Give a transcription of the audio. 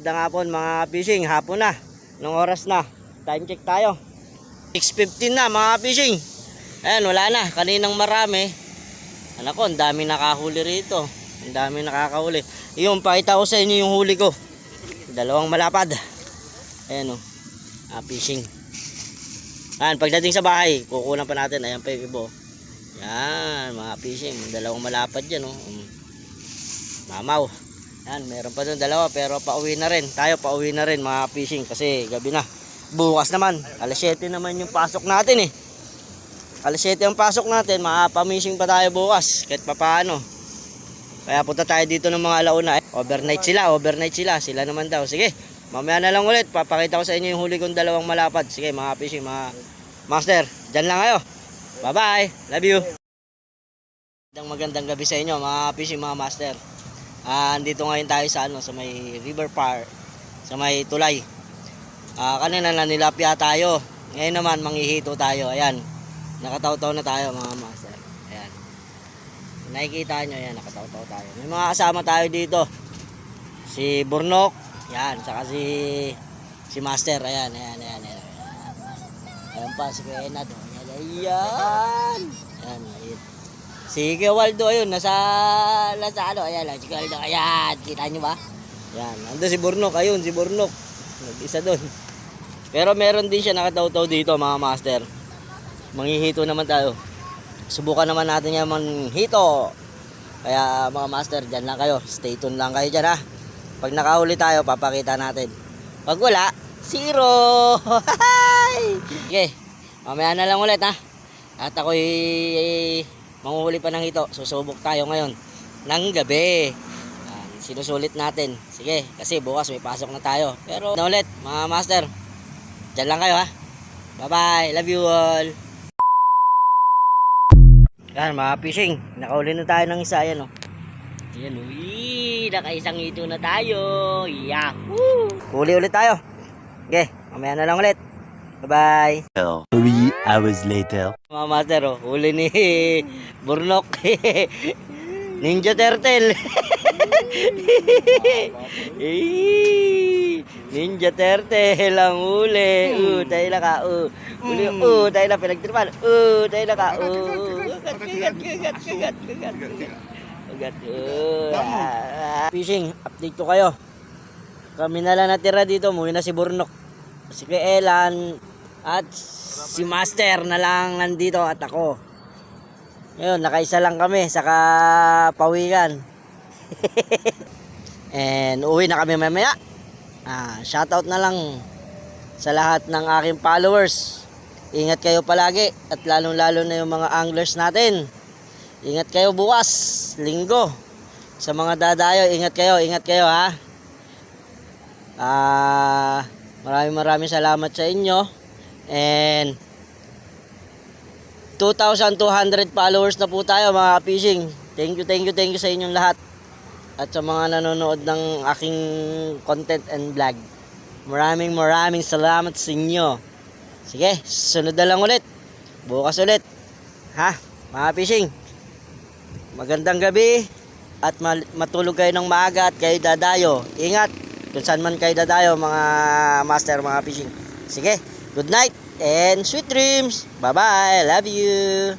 Magandang hapon mga fishing, hapon na. Nung oras na? Time check tayo. 6:15 na mga fishing. Ayan, wala na. Kaninang marami. Anak ko, ang dami nakahuli rito. Ang dami nakakahuli. Yung pakita ko sa inyo yung huli ko. Dalawang malapad. Ayan o. Fishing. Ayan, pagdating sa bahay, kukunan pa natin. Ayan pa yung ibo. Yan, mga fishing. Dalawang malapad yan o. Mamaw. Yan, meron pa doon dalawa pero pauwi na rin. Tayo pauwi na rin mga fishing kasi gabi na. Bukas naman, alas 7 naman yung pasok natin eh. Alas 7 ang pasok natin, makapamishing pa tayo bukas kahit papaano. Kaya punta tayo dito ng mga alauna eh. Overnight sila. Sila naman daw. Sige, mamaya na lang ulit. Papakita ko sa inyo yung huli kong dalawang malapad. Sige mga fishing, mga master, dyan lang kayo. Bye bye, love you. Magandang gabi sa inyo mga fishing, mga master. Andito ngayon tayo sa sa may river park, sa may tulay. Kanina na nilapya tayo. Ngayon naman manghihito tayo. Ayan. Nakataw-taw na tayo mga master. Ayan. Nakikita nyo yan, nakataw-taw tayo. May mga kasama tayo dito. Si Burnok, yan, saka si Master. Ayan. Ayan pa si Kuenad. Ayan. Si Waldo ayun, nasa ano, ayan lang, si Waldo, ayan, kita nyo ba? Ayan, ando si Burnok, ayun, si Burnok, nag-isa doon. Pero meron din siya nakataw-taw dito mga master. Manghihito naman tayo. Subukan naman natin yung manghito. Kaya mga master, dyan lang kayo, stay tuned lang kayo dyan ha. Pag nakahuli tayo, papakita natin. Pag wala, zero! Okay, mamaya na lang ulit ha. At ako'y manguhuli pa ng hito. Susubok tayo ngayon ng gabi. Sinusulit natin. Sige, kasi bukas may pasok na tayo. Pero na ulit mga master, dyan lang kayo ha. Bye bye, love you all. Yan mga fishing, nakauli na tayo ng isa. Ayan o. Ayan o. Nakaisang hito na tayo. Yahoo! Huli ulit tayo. Okay, mamaya na lang ulit. Bye bye. 3 hours later. Mga master, huli ni Burnok. Ninja Turtle. Ninja Turtle ang huli. Tayo na ka. Huli. Tayo na pinagtripan. Tayo na ka. Kagat. Fishing, update ko kayo. Kami na lang natira dito. Muli na si Burnok, si Elan, at si Master na lang nandito at ako. Ngayon, nakaisa lang kami saka pawikan. And uwi na kami mamaya. Shoutout na lang sa lahat ng aking followers. Ingat kayo palagi at lalong-lalo na yung mga anglers natin. Ingat kayo bukas, linggo. Sa mga dadayo, ingat kayo ha. Maraming salamat sa inyo. And 2,200 followers na po tayo mga fishing. Thank you sa inyong lahat. At sa mga nanonood ng aking content and vlog. Maraming salamat sa inyo. Sige, sunod na lang ulit. Bukas ulit. Ha? Mga fishing. Magandang gabi. At matulog kayo ng maaga at kayo dadayo. Ingat kung saan man kayo dadayo mga master, mga fishing. Sige, good night and sweet dreams. Bye bye, love you.